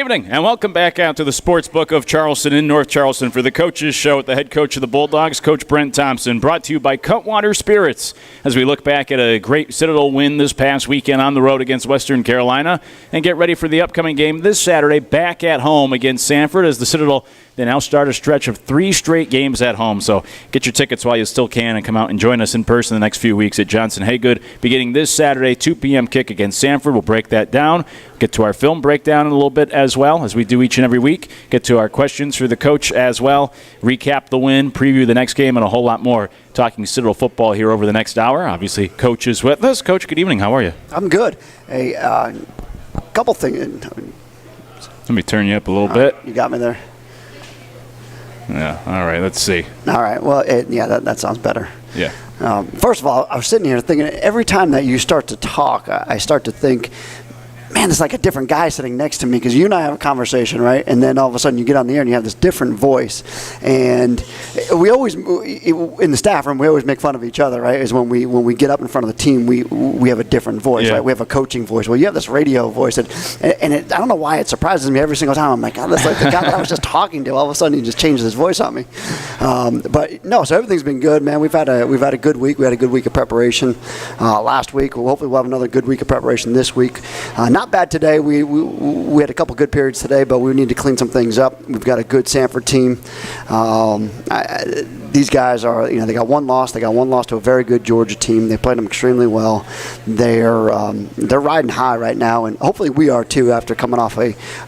Evening and welcome back out to the sports book of Charleston in North Charleston for the Coaches Show with the head coach of the Bulldogs, Coach Brent Thompson, brought to you by Cutwater Spirits as we look back at a great Citadel win this past weekend on the road against Western Carolina and get ready for the upcoming game this Saturday back at home against Sanford as the Citadel they now start a stretch of 3 straight games at home. So get your tickets while you still can and come out and join us in person the next few weeks at Johnson Haygood beginning this Saturday, 2 p.m. kick against Sanford. We'll break that down. Get to our film breakdown in a little bit as well, as we do each and every week. Get to our questions for the coach as well. Recap the win, preview the next game, and a whole lot more. Talking Citadel football here over the next hour. Obviously, Coach is with us. Coach, good evening. How are you? I'm good. Hey, couple things. Let me turn you up a little bit. You got me there. Yeah, all right, let's see. All right, well, that sounds better. Yeah. First of all, I was sitting here thinking every time that you start to talk, I start to think, man, it's like a different guy sitting next to me because you and I have a conversation, right? And then all of a sudden you get on the air and you have this different voice. And we always, in the staff room, we always make fun of each other, right? Is when we get up in front of the team, we have a different voice, right? We have a coaching voice. Well, you have this radio voice. And I don't know why it surprises me every single time. I'm like, God, that's like the guy that I was just talking to. All of a sudden he just changes his voice on me. But no, so everything's been good, man. We've had a good week. We had a good week of preparation last week. Hopefully we'll have another good week of preparation this week. Not bad today. We had a couple good periods today, but we need to clean some things up. We've got a good Sanford team. These guys are, they got one loss. They got one loss to a very good Georgia team. They played them extremely well. They're riding high right now, and hopefully we are too after coming off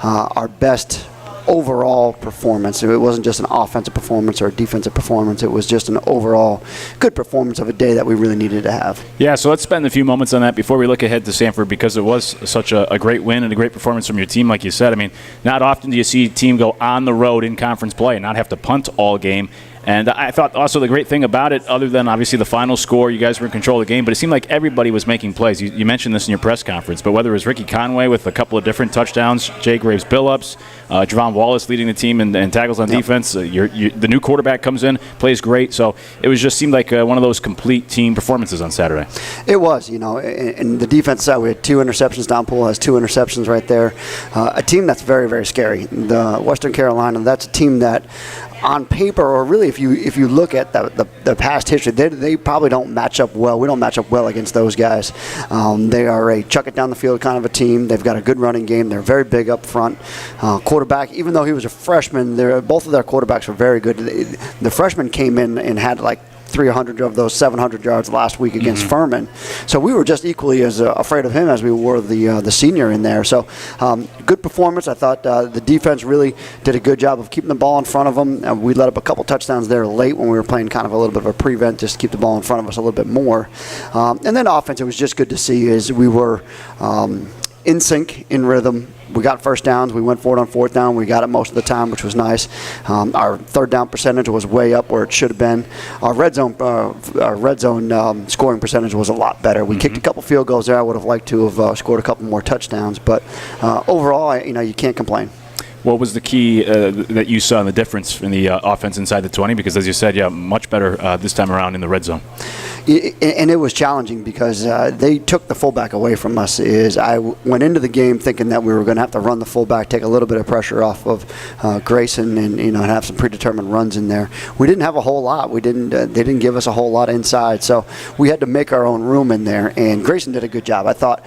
our best overall performance. It wasn't just an offensive performance or a defensive performance. It was just an overall good performance of a day that we really needed to have. Yeah, so let's spend a few moments on that before we look ahead to Sanford because it was such a great win and a great performance from your team, like you said. I mean, not often do you see a team go on the road in conference play and not have to punt all game. And I thought also the great thing about it, other than obviously the final score, you guys were in control of the game, but it seemed like everybody was making plays. You mentioned this in your press conference, but whether it was Ricky Conway with a couple of different touchdowns, Jay Graves Billups, Javon Wallace leading the team and tackles on defense, the new quarterback comes in, plays great. So it seemed like one of those complete team performances on Saturday. It was, and the defense side, we had 2 interceptions. Don Poole has 2 interceptions right there. A team that's very, very scary. The Western Carolina, that's a team that on paper, or really if you look at the past history, they probably don't match up well. We don't match up well against those guys. They are a chuck it down the field kind of a team. They've got a good running game. They're very big up front. Quarterback, even though he was a freshman, both of their quarterbacks were very good. The freshman came in and had like 300 of those 700 yards last week against Furman. So we were just equally as afraid of him as we were the senior in there. So good performance. I thought the defense really did a good job of keeping the ball in front of them. We let up a couple touchdowns there late when we were playing kind of a little bit of a prevent just to keep the ball in front of us a little bit more. And then offense, it was just good to see as we were in sync, in rhythm. We got first downs. We went for it on fourth down. We got it most of the time, which was nice. Our third down percentage was way up where it should have been. Our red zone scoring percentage was a lot better. We kicked a couple field goals there. I would have liked to have scored a couple more touchdowns, but overall, you can't complain. What was the key that you saw in the difference in the offense inside the 20? Because as you said, much better this time around in the red zone. And it was challenging because they took the fullback away from us. I went into the game thinking that we were going to have to run the fullback, take a little bit of pressure off of Grayson, and have some predetermined runs in there. We didn't have a whole lot. They didn't give us a whole lot inside, so we had to make our own room in there. And Grayson did a good job. I thought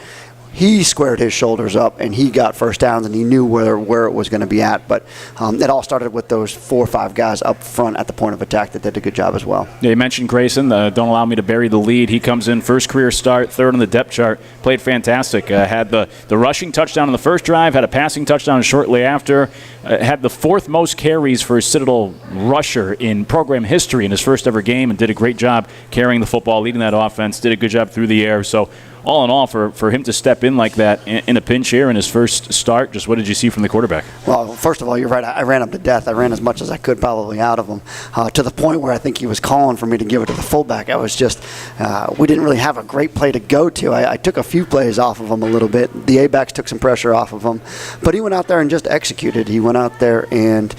he squared his shoulders up and he got first downs and he knew where it was going to be at. But it all started with those 4 or 5 guys up front at the point of attack that did a good job as well. Yeah, you mentioned Grayson. Don't allow me to bury the lead. He comes in first career start, third on the depth chart. Played fantastic. Had the rushing touchdown on the first drive, had a passing touchdown shortly after. Had the 4th most carries for a Citadel rusher in program history in his first ever game and did a great job carrying the football, leading that offense, did a good job through the air. So all in all, for him to step in like that in a pinch here in his first start, just what did you see from the quarterback? Well, first of all, you're right. I ran him to death. I ran as much as I could probably out of him to the point where I think he was calling for me to give it to the fullback. I was just we didn't really have a great play to go to. I took a few plays off of him a little bit. The A-backs took some pressure off of him. But he went out there and just executed. He went out there and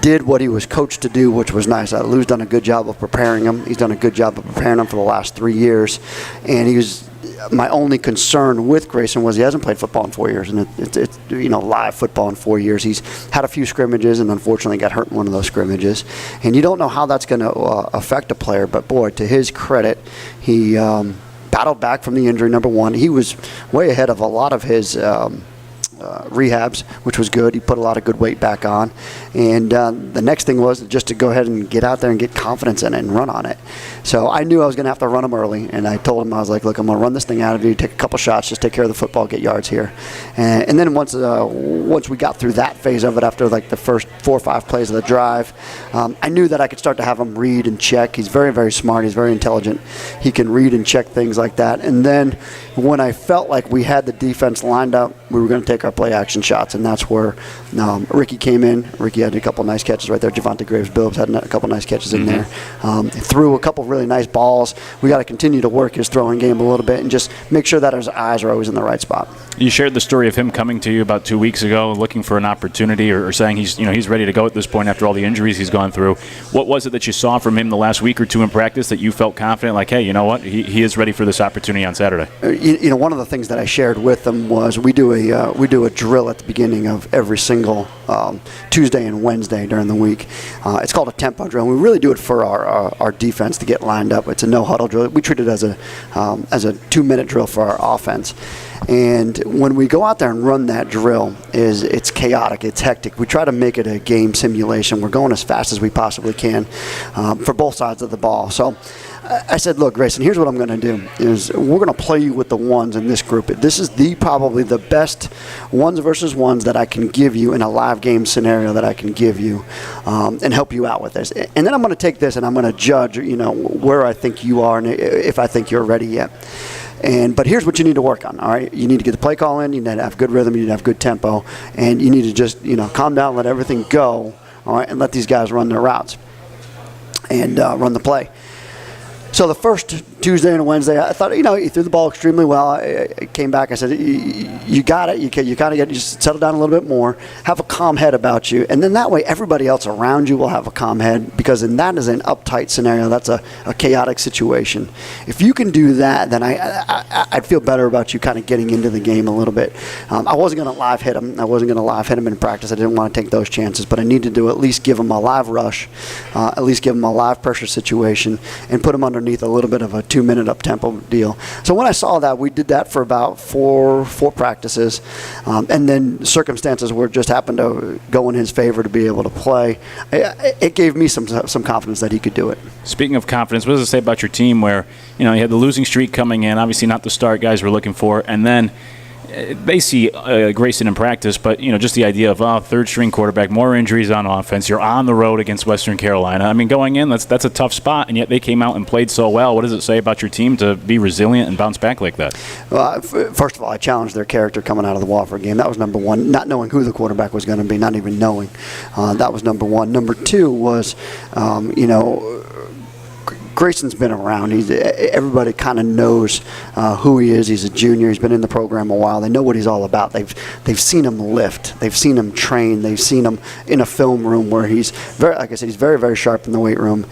did what he was coached to do, which was nice. Lou's done a good job of preparing him. He's done a good job of preparing him for the last 3 years. And he was my only concern with Grayson was he hasn't played football in 4 years, and it's live football in 4 years. He's had a few scrimmages and unfortunately got hurt in one of those scrimmages, and you don't know how that's going to affect a player. But boy, to his credit, he battled back from the injury. Number one, he was way ahead of a lot of his rehabs, which was good. He put a lot of good weight back on. And the next thing was just to go ahead and get out there and get confidence in it and run on it. So I knew I was going to have to run him early, and I told him, I was like, look, I'm going to run this thing out of you, take a couple shots, just take care of the football, get yards here. And then once we got through that phase of it, after like the first 4 or 5 plays of the drive, I knew that I could start to have him read and check. He's very, very smart. He's very intelligent. He can read and check things like that. And then when I felt like we had the defense lined up, we were going to take our play action shots, and that's where Ricky came in. Ricky had a couple nice catches right there. Javonte Graves-Billups had a couple nice catches in there. He threw a couple really nice balls. We got to continue to work his throwing game a little bit and just make sure that his eyes are always in the right spot. You shared the story of him coming to you about 2 weeks ago, looking for an opportunity, or saying he's ready to go at this point after all the injuries he's gone through. What was it that you saw from him the last week or two in practice that you felt confident, like, hey, you know what, he is ready for this opportunity on Saturday? One of the things that I shared with them was we do a drill at the beginning of every single Tuesday and Wednesday during the week. It's called a tempo drill, and we really do it for our defense to get lined up. It's a no-huddle drill. We treat it as a 2-minute drill for our offense. And when we go out there and run that drill, it's chaotic, it's hectic. We try to make it a game simulation. We're going as fast as we possibly can for both sides of the ball. So I said, look, Grayson, here's what I'm going to do is we're going to play you with the ones in this group. This is probably the best ones versus ones that I can give you in a live game scenario that I can give you and help you out with this. And then I'm going to take this and I'm going to judge, where I think you are and if I think you're ready yet. But here's what you need to work on, all right? You need to get the play call in, you need to have good rhythm, you need to have good tempo, and you need to just, calm down, let everything go, all right, and let these guys run their routes and run the play. So the first Tuesday and Wednesday, I thought, he threw the ball extremely well. I came back, I said, you got it. You kind of got to just settle down a little bit more, have a calm head about you, and then that way everybody else around you will have a calm head, because then that is an uptight scenario. That's a chaotic situation. If you can do that, then I'd feel better about you kind of getting into the game a little bit. I wasn't going to live hit him. I wasn't going to live hit him in practice. I didn't want to take those chances, but I needed to at least give him a live rush, at least give him a live pressure situation, and put him underneath a little bit of a 2-minute up-tempo deal. So when I saw that, we did that for about four practices, and then circumstances where it just happened to go in his favor to be able to play. It gave me some confidence that he could do it. Speaking of confidence, what does it say about your team where, you had the losing streak coming in, obviously not the start guys were looking for, and then they see Grayson in practice, but just the idea of third-string quarterback, more injuries on offense. You're on the road against Western Carolina. I mean, going in, that's a tough spot, and yet they came out and played so well. What does it say about your team to be resilient and bounce back like that? Well, first of all, I challenged their character coming out of the Wofford game. That was number one. Not knowing who the quarterback was going to be, not even knowing. That was number one. Number two was, Grayson's been around. Everybody kind of knows who he is. He's a junior. He's been in the program a while. They know what he's all about. They've seen him lift. They've seen him train. They've seen him in a film room where he's like I said, he's very, very sharp in the weight room.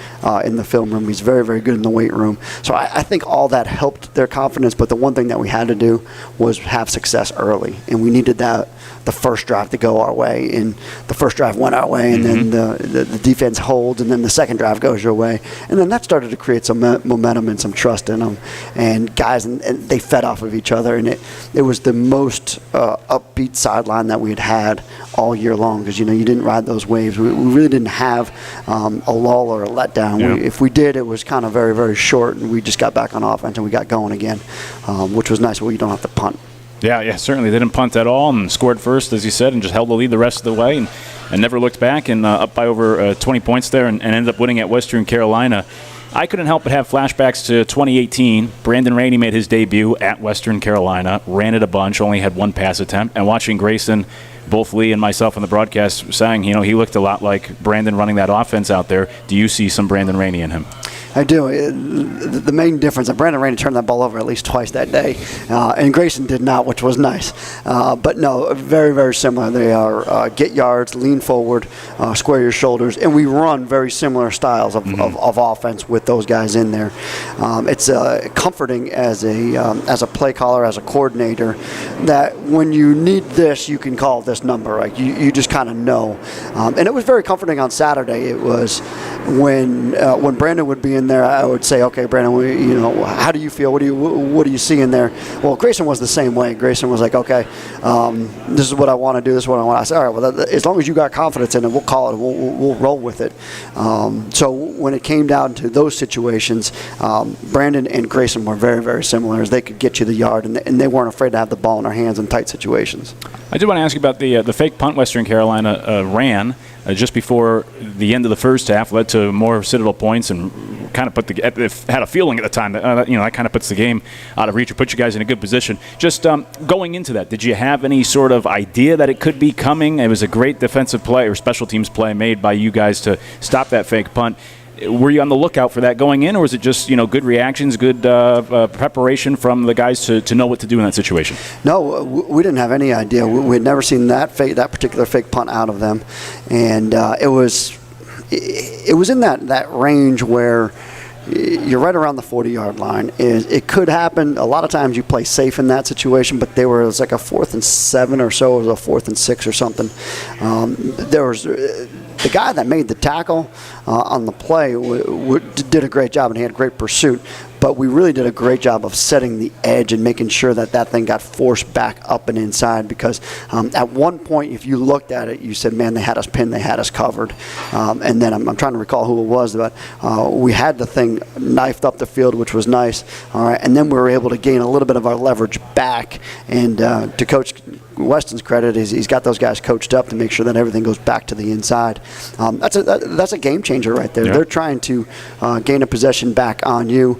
In the film room, he's very, very good in the weight room. So I think all that helped their confidence. But the one thing that we had to do was have success early, and we needed that. The first drive to go our way, and the first drive went our way, and then the defense holds, and then the second drive goes your way, and then that started to create some momentum and some trust in them, and guys, and they fed off of each other, and it was the most upbeat sideline that we had all year long, because you didn't ride those waves. We really didn't have a lull or a letdown. Yeah. If we did, it was kind of very, very short, and we just got back on offense and we got going again, which was nice. Well, you don't have to punt. Yeah, certainly. They didn't punt at all and scored first, as you said, and just held the lead the rest of the way and never looked back, and up by over 20 points there and ended up winning at Western Carolina. I couldn't help but have flashbacks to 2018. Brandon Rainey made his debut at Western Carolina, ran it a bunch, only had one pass attempt, and watching Grayson, both Lee and myself on the broadcast saying, he looked a lot like Brandon running that offense out there. Do you see some Brandon Rainey in him? I do. The main difference, Brandon Rainey turned that ball over at least twice that day, and Grayson did not, which was nice. But no, very, very similar. They are get yards, lean forward, square your shoulders, and we run very similar styles of offense with those guys in there. It's comforting as a play caller, as a coordinator, that when you need this, you can call this number. Right? You just kind of know. And it was very comforting on Saturday. It was when Brandon would be in there, I would say, okay, Brandon, how do you feel? What do you see in there? Well, Grayson was the same way. Grayson was like, okay, this is what I want to do. This is what I want. I said, all right, well, as long as you got confidence in it, we'll call it. We'll roll with it. So when it came down to those situations, Brandon and Grayson were very, very similar, as they could get you the yard, and they weren't afraid to have the ball in their hands in tight situations. I did want to ask you about the fake punt Western Carolina ran just before the end of the first half, led to more Citadel points, and kind of had a feeling at the time that that kind of puts the game out of reach or puts you guys in a good position. Just going into that, did you have any sort of idea that it could be coming? It was a great defensive play or special teams play made by you guys to stop that fake punt. Were you on the lookout for that going in, or was it just good reactions, good preparation from the guys to know what to do in that situation? No, we didn't have any idea. We had never seen that particular fake punt out of them, and it was in that range where you're right around the 40-yard line. It could happen. A lot of times you play safe in that situation, but it was like a 4th and 7 or so. It was a 4th and 6 or something. There was the guy that made the tackle on the play did a great job, and he had great pursuit. But we really did a great job of setting the edge and making sure that thing got forced back up and inside, because at one point, if you looked at it, you said, man, they had us pinned, they had us covered. And then I'm trying to recall who it was, but we had the thing knifed up the field, which was nice. All right, and then we were able to gain a little bit of our leverage back. And to Coach Weston's credit, is he's got those guys coached up to make sure that everything goes back to the inside. That's a game changer right there. Yeah. They're trying to gain a possession back on you.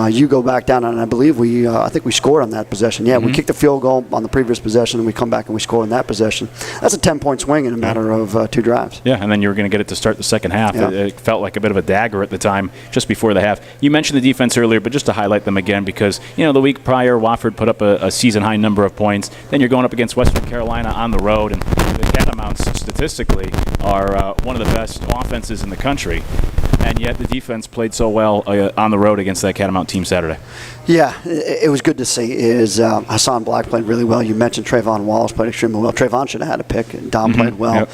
You go back down, and I believe I think we scored on that possession. Yeah, we kicked the field goal on the previous possession, and we come back and we score on that possession. That's a 10-point swing in a matter of 2 drives. Yeah, and then you were going to get it to start the second half. Yeah. It felt like a bit of a dagger at the time, just before the half. You mentioned the defense earlier, but just to highlight them again, because the week prior, Wofford put up a season-high number of points. Then you're going up against Western Carolina on the road, and the Catamounts statistically are one of the best offenses in the country. And yet the defense played so well on the road against that Catamount team Saturday. Yeah, it was good to see. Hassan Black played really well. You mentioned Trayvon Wallace played extremely well. Trayvon should have had a pick. Dom played well. Yep.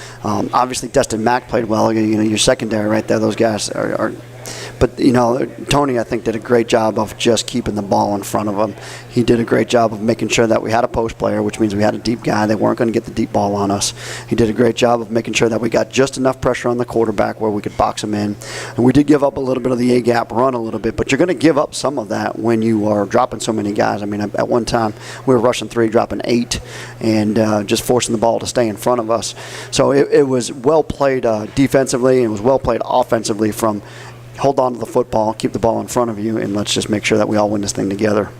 Obviously, Destin Mack played well. Your secondary right there, those guys are. But, Tony, I think, did a great job of just keeping the ball in front of him. He did a great job of making sure that we had a post player, which means we had a deep guy. They weren't going to get the deep ball on us. He did a great job of making sure that we got just enough pressure on the quarterback where we could box him in. And we did give up a little bit of the A-gap run a little bit, but you're going to give up some of that when you are dropping so many guys. I mean, at one time, we were rushing 3, dropping 8, and just forcing the ball to stay in front of us. So it was well played defensively, and it was well played offensively from hold on to the football, keep the ball in front of you, and let's just make sure that we all win this thing together.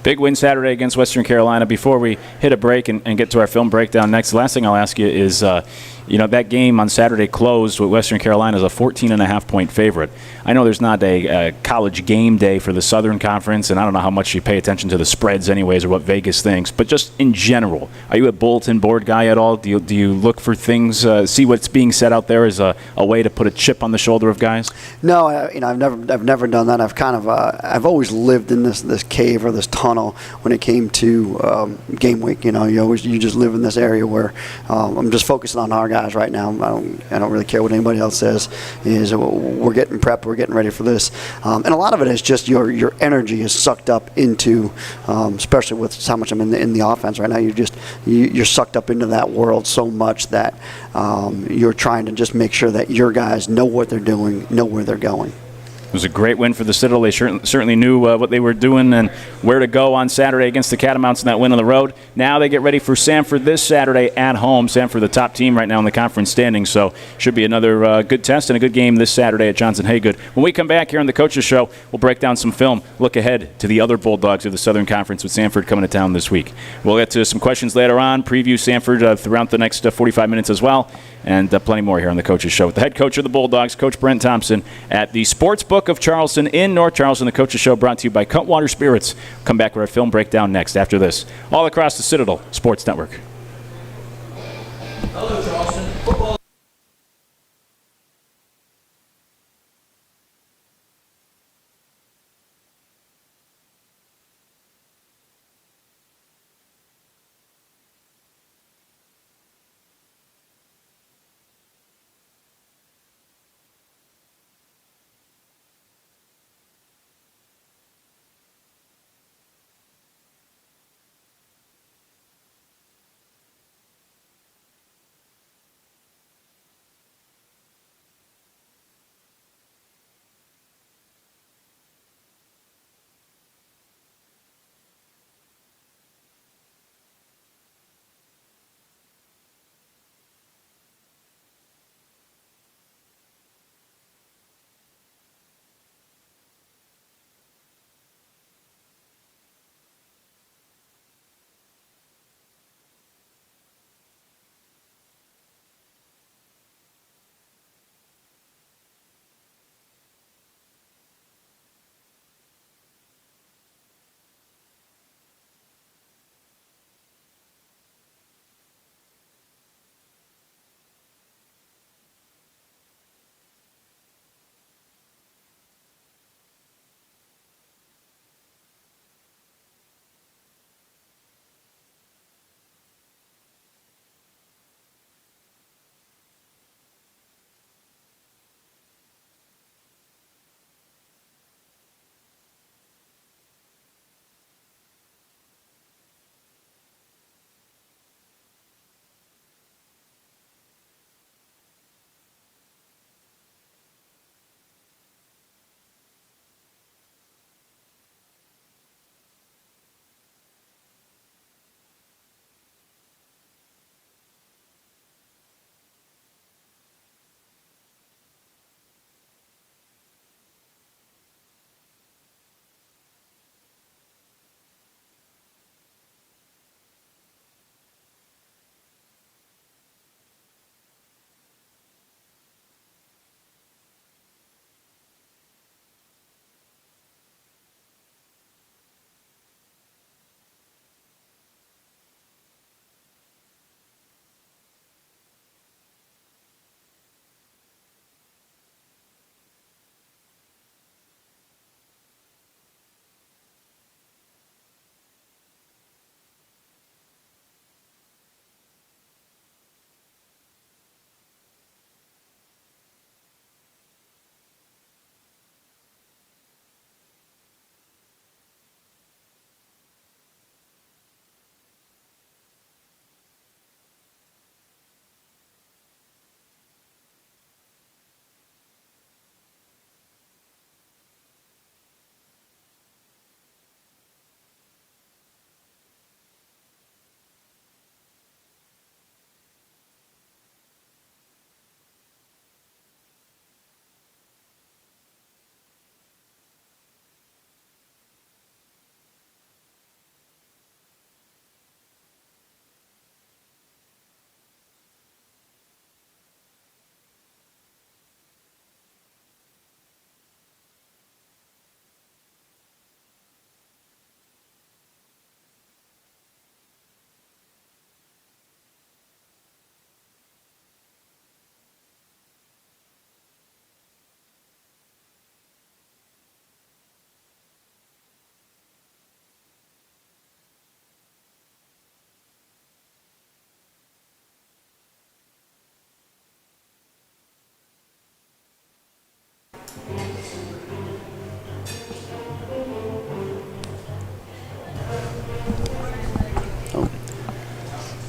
Big win Saturday against Western Carolina. Before we hit a break and get to our film breakdown next, the last thing I'll ask you is, that game on Saturday closed with Western Carolina as a 14.5-point favorite. I know there's not a college game day for the Southern Conference, and I don't know how much you pay attention to the spreads anyways or what Vegas thinks, but just in general, are you a bulletin board guy at all? Do you look for things, see what's being said out there as a way to put a chip on the shoulder of guys? No, I've never done that. I've always lived in this cave or this tunnel when it came to game week. You just live in this area where I'm just focusing on our guys right now. I don't really care what anybody else says. We're getting prepped, we're getting ready for this, and a lot of it is just your energy is sucked up into, especially with how much I'm in the offense right now. You're sucked up into that world so much that you're trying to just make sure that your guys know what they're doing, know where they're going. It was a great win for the Citadel. They certainly knew what they were doing and where to go on Saturday against the Catamounts in that win on the road. Now they get ready for Sanford this Saturday at home. Sanford, the top team right now in the conference standings, so should be another good test and a good game this Saturday at Johnson Haygood. When we come back here on the Coaches Show, we'll break down some film, look ahead to the other Bulldogs of the Southern Conference with Sanford coming to town this week. We'll get to some questions later on, preview Sanford throughout the next 45 minutes as well, and plenty more here on the Coaches Show with the head coach of the Bulldogs, Coach Brent Thompson, at the Sportsbook Sportsbook of Charleston in North Charleston. The Coaches Show brought to you by Cutwater Spirits. We'll come back with our film breakdown next after this. All across the Citadel Sports Network. Hello, Charleston. Football.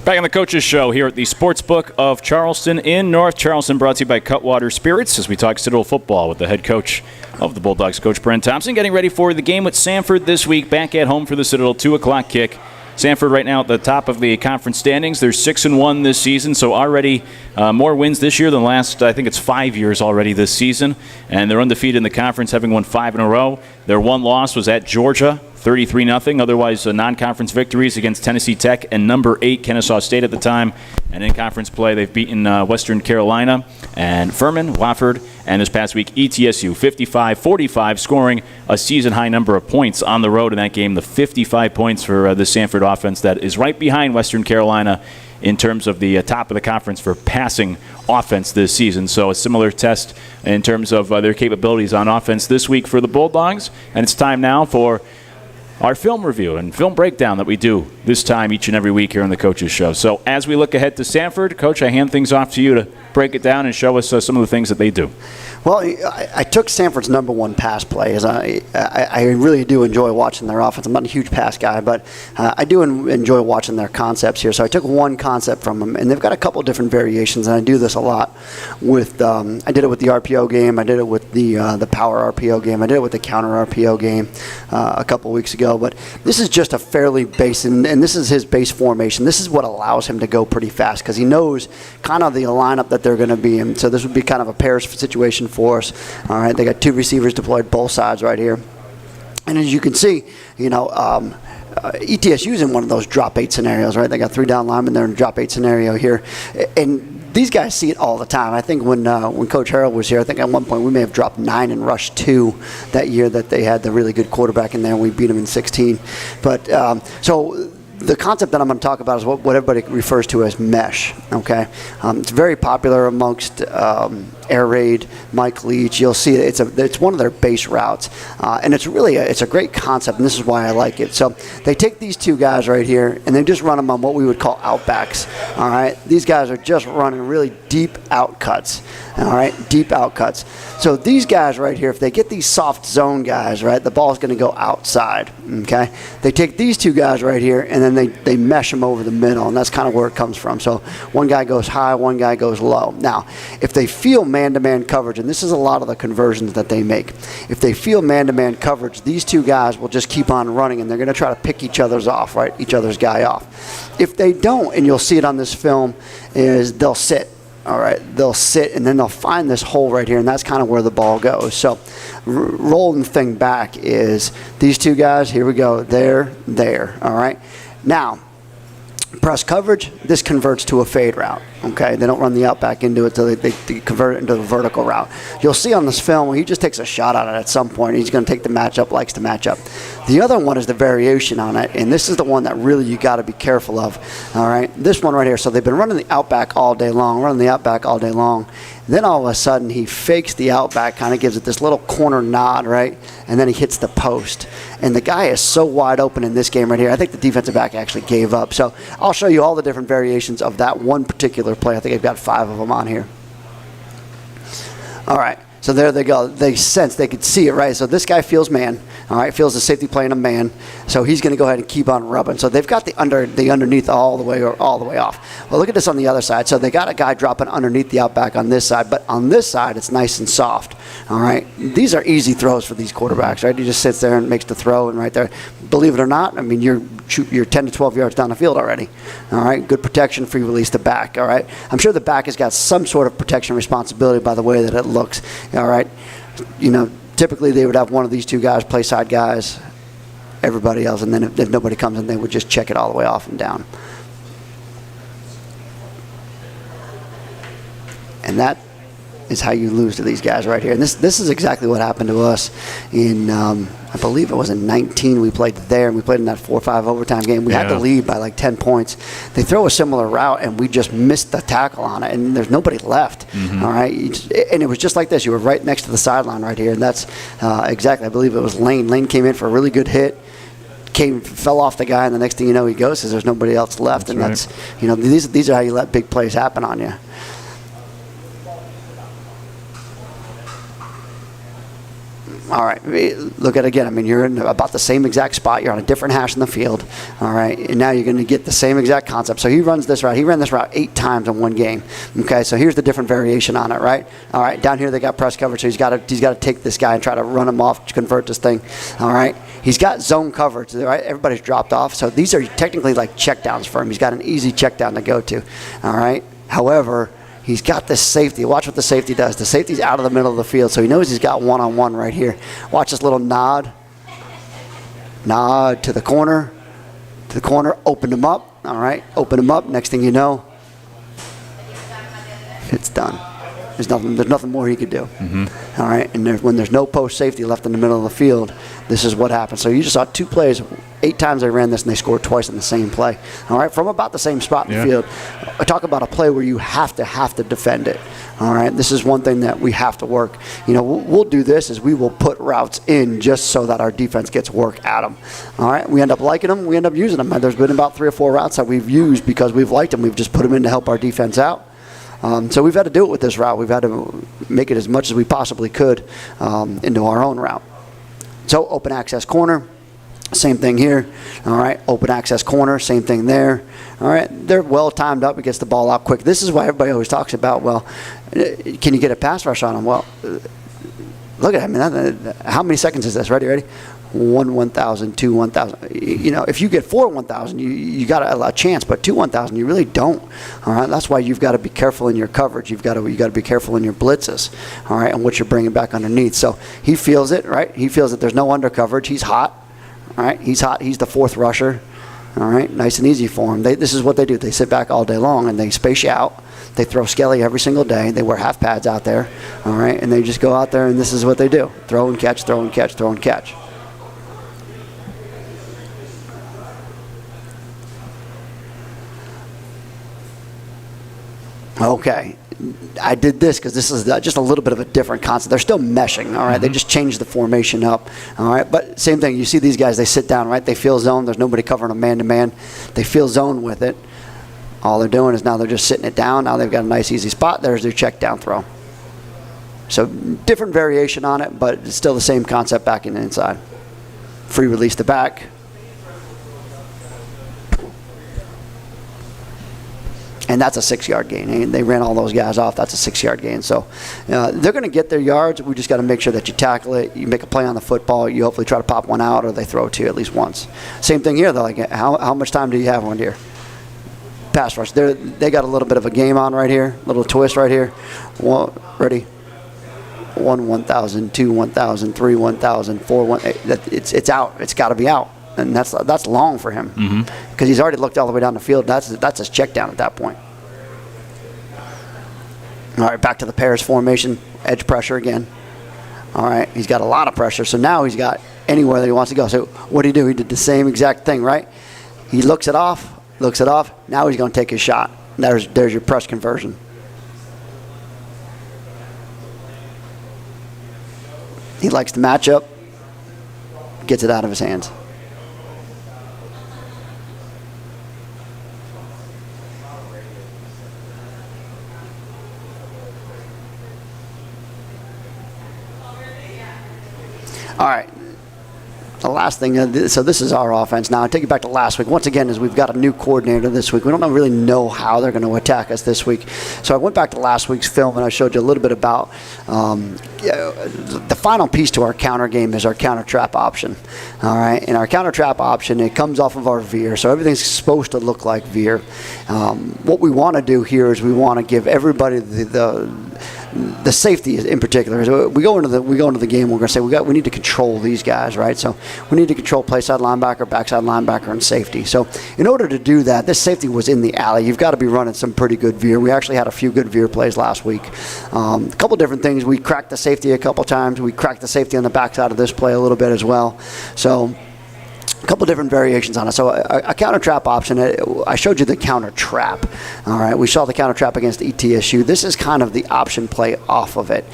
Back on the Coaches Show here at the Sportsbook of Charleston in North Charleston, brought to you by Cutwater Spirits as we talk Citadel football with the head coach of the Bulldogs, Coach Brent Thompson, getting ready for the game with Sanford this week, back at home for the Citadel, 2 o'clock kick. Sanford right now at the top of the conference standings. They're 6-1 this season, so already more wins this year than last, I think it's 5 years already this season. And they're undefeated in the conference, having won 5 in a row. Their one loss was at Georgia, 33-0. Otherwise, non-conference victories against Tennessee Tech and number 8 Kennesaw State at the time. And in conference play, they've beaten Western Carolina and Furman, Wofford, And this past week, ETSU 55-45, scoring a season-high number of points on the road in that game. The 55 points for the Sanford offense that is right behind Western Carolina in terms of the top of the conference for passing offense this season. So a similar test in terms of their capabilities on offense this week for the Bulldogs. And it's time now for our film review and film breakdown that we do this time each and every week here on the Coaches Show. So as we look ahead to Sanford, Coach, I hand things off to you to break it down and show us some of the things that they do. Well, I took Sanford's number one pass play, as I really do enjoy watching their offense. I'm not a huge pass guy, but I do enjoy watching their concepts here. So I took one concept from them, and they've got a couple different variations, and I do this a lot with, I did it with the RPO game, I did it with the power RPO game, I did it with the counter RPO game a couple weeks ago, but this is just a fairly base, and this is his base formation. This is what allows him to go pretty fast, because he knows kind of the lineup that they're going to be in. So this would be kind of a pairs situation for us. All right, they got two receivers deployed both sides right here, and as you can see, ETSU's in one of those drop 8 scenarios, right? They got 3 down linemen. They're in a drop 8 scenario here, and these guys see it all the time. I think when Coach Harrell was here, I think at one point we may have dropped 9 in rush 2 that year that they had the really good quarterback in there, and we beat them in 16. But so the concept that I'm going to talk about is what everybody refers to as mesh, okay? It's very popular amongst Air Raid, Mike Leach. You'll see it's one of their base routes, and it's a great concept, and this is why I like it. So they take these two guys right here, and they just run them on what we would call outbacks, all right? These guys are just running really deep out cuts, all right? Deep out cuts. So these guys right here, if they get these soft zone guys, right, the ball's going to go outside, okay? They take these two guys right here, and then they mesh them over the middle, and that's kind of where it comes from. So one guy goes high, one guy goes low. Now, if they feel man-to-man coverage, and this is a lot of the conversions that they make, if they feel man-to-man coverage, these two guys will just keep on running, and they're going to try to pick each other's off, right, each other's guy off. If they don't, and you'll see it on this film, is they'll sit. All right, they'll sit, and then they'll find this hole right here, and that's kind of where the ball goes. So rolling the thing back is these two guys, here we go, there, all right? Now, press coverage, this converts to a fade route, okay? They don't run the out back into it, so they convert it into a vertical route. You'll see on this film where he just takes a shot at it at some point. He's going to take the matchup, likes to match up. The other one is the variation on it, and this is the one that really you got to be careful of, all right? This one right here, so they've been running the outback all day long, then all of a sudden he fakes the outback, kind of gives it this little corner nod, right? And then he hits the post. And the guy is so wide open in this game right here. I think the defensive back actually gave up. So I'll show you all the different variations of that one particular play. I think I've got 5 of them on here. All right. So there they go. They could see it, right? So this guy feels man, all right, feels the safety playing a man. So he's going to go ahead and keep on rubbing. So they've got the underneath all the way off. Well, look at this on the other side. So they got a guy dropping underneath the outback on this side, but on this side it's nice and soft, all right? These are easy throws for these quarterbacks, right? He just sits there and makes the throw, and right there, believe it or not, I mean, you're 10 to 12 yards down the field already, all right? Good protection, free release the back, all right? I'm sure the back has got some sort of protection responsibility by the way that it looks, all right? Typically they would have one of these two guys play side guys, everybody else, and then if nobody comes in, they would just check it all the way off and down. And that is how you lose to these guys right here. And this is exactly what happened to us in, I believe it was in 19. We played there, and we played in that 4-5 overtime game. We had to lead by like 10 points. They throw a similar route, and we just missed the tackle on it, and there's nobody left. All right, and it was just like this. You were right next to the sideline right here, and that's exactly. I believe it was Lane. Lane came in for a really good hit. Fell off the guy, and the next thing you know, he goes because there's nobody else left. That's these are how you let big plays happen on you. All right, look at it again. I mean, you're in about the same exact spot. You're on a different hash in the field. All right, and now you're going to get the same exact concept. So he runs this route. He ran this route 8 times in one game. Okay, so here's the different variation on it, right? All right, down here they got press coverage, so he's got to take this guy and try to run him off to convert this thing. All right, he's got zone coverage. Right, everybody's dropped off, so these are technically like checkdowns for him. He's got an easy checkdown to go to. All right, however, he's got this safety. Watch what the safety does. The safety's out of the middle of the field, so he knows he's got one-on-one right here. Watch this little nod. Nod to the corner. Open him up. All right, open him up. Next thing you know, it's done. There's nothing more he could do. All right, and when there's no post safety left in the middle of the field, this is what happens. So you just saw 2 plays, 8 times they ran this, and they scored twice in the same play. All right, from about the same spot in the field. I talk about a play where you have to defend it. All right, this is one thing that we have to work. We'll do this is we will put routes in just so that our defense gets work at them. All right, we end up liking them. We end up using them. There's been about 3 or 4 routes that we've used because we've liked them. We've just put them in to help our defense out. So we've had to do it with this route. We've had to make it as much as we possibly could into our own route. So open access corner. Same thing here. All right, open access corner, same thing there. All right, they're well timed up. It gets the ball out quick. This is why everybody always talks about, well, can you get a pass rush on them? Well, look at it. I mean, how many seconds is this? Ready? 1,000, 2 1,000. If you get 4 1,000, you got a chance, but 2 1,000, you really don't. All right, that's why you've got to be careful in your coverage. You got to be careful in your blitzes. All right, and what you're bringing back underneath. So he feels it, right? He feels that there's no under coverage. He's hot. All right, he's hot. He's the 4th rusher. All right, nice and easy for him. This is what they do. They sit back all day long and they space you out. They throw Skelly every single day. They wear half pads out there. All right, and they just go out there and this is what they do: throw and catch, throw and catch, throw and catch. Okay, I did this because this is just a little bit of a different concept. They're still meshing, all right? They just changed the formation up, all right? But same thing. You see these guys, they sit down, right? They feel zone. There's nobody covering them man-to-man. They feel zone with it. All they're doing is now they're just sitting it down. Now they've got a nice, easy spot. There's their check down throw. So different variation on it, but it's still the same concept back in the inside. Free release the back. And that's a 6-yard gain. And they ran all those guys off. That's a 6-yard gain. So they're going to get their yards. We just got to make sure that you tackle it. You make a play on the football. You hopefully try to pop one out, or they throw it to you at least once. Same thing here, though. Like, how much time do you have on here? Pass rush. They got a little bit of a game on right here. A little twist right here. Ready? 1 1,000, 2 1,000, 3 1,000, 4 1. It's out. It's got to be out. And that's long for him because he's already looked all the way down the field. That's his check down at that point. All right, back to the pairs formation, edge pressure again. All right, he's got a lot of pressure, so now he's got anywhere that he wants to go. So what did he do? He did the same exact thing, right? He looks it off. Now he's going to take his shot. There's your press conversion. He likes the matchup, gets it out of his hands. All right, the last thing, so this is our offense. Now, I take you back to last week. Once again, we've got a new coordinator this week. We don't really know how they're going to attack us this week. So I went back to last week's film, and I showed you a little bit about the final piece to our counter game is our counter trap option. All right, and our counter trap option, it comes off of our veer. So everything's supposed to look like veer. What we want to do here is we want to give everybody the safety in particular. So we go into the game. We're going to say we need to control these guys, right? So we need to control play side linebacker, backside linebacker, and safety. So in order to do that, this safety was in the alley. You've got to be running some pretty good veer. We actually had a few good veer plays last week. A couple different things. We cracked the safety a couple times. We cracked the safety on the backside of this play a little bit as well. So a couple different variations on it. So a counter trap option, I showed you the counter trap. All right, we saw the counter trap against ETSU. This is kind of the option play off of it.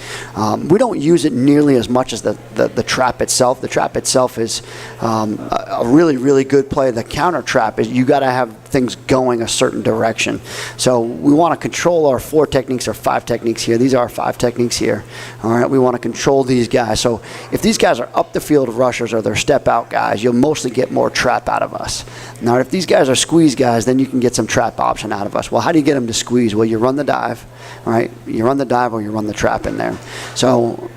We don't use it nearly as much as the trap itself. The trap itself is a really, really good play. The counter trap is you got to have things going a certain direction. So we want to control our 4 techniques or 5 techniques here. These are our 5 techniques here. All right, we want to control these guys. So if these guys are up the field rushers or they're step out guys, you'll mostly get more trap out of us. Now, if these guys are squeeze guys, then you can get some trap option out of us. Well, how do you get them to squeeze? Well, you run the dive, all right? You run the dive or you run the trap in there. So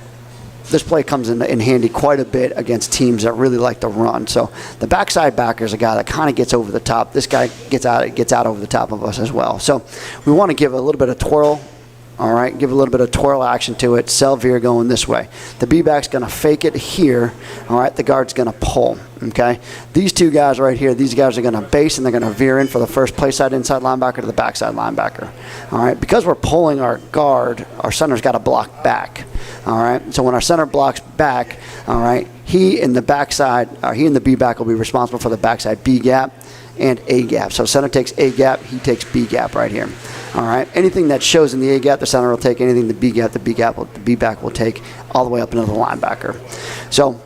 this play comes in handy quite a bit against teams that really like to run. So the backside backer is a guy that kind of gets over the top. This guy gets out over the top of us as well. So we want to give a little bit of twirl all right, give a little bit of twirl action to it, Selvier going this way. The B-back's going to fake it here, all right, the guard's going to pull, okay? These two guys right here, these guys are going to base and they're going to veer in for the first play side inside linebacker to the backside linebacker, all right? Because we're pulling our guard, our center's got to block back, all right? So when our center blocks back, all right, he and the B-back will be responsible for the backside B gap and A gap. So center takes A gap, he takes B gap right here. All right. Anything that shows in the A gap, the center will take. Anything the B gap, the B back will take all the way up into the linebacker. So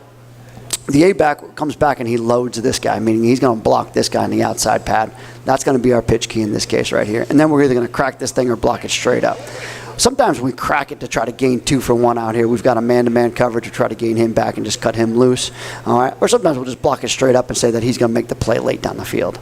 the A back comes back and he loads this guy, meaning he's going to block this guy on the outside pad. That's going to be our pitch key in this case right here. And then we're either going to crack this thing or block it straight up. Sometimes we crack it to try to gain 2 for 1 out here. We've got a man-to-man coverage to try to gain him back and just cut him loose. All right. Or sometimes we'll just block it straight up and say that he's going to make the play late down the field.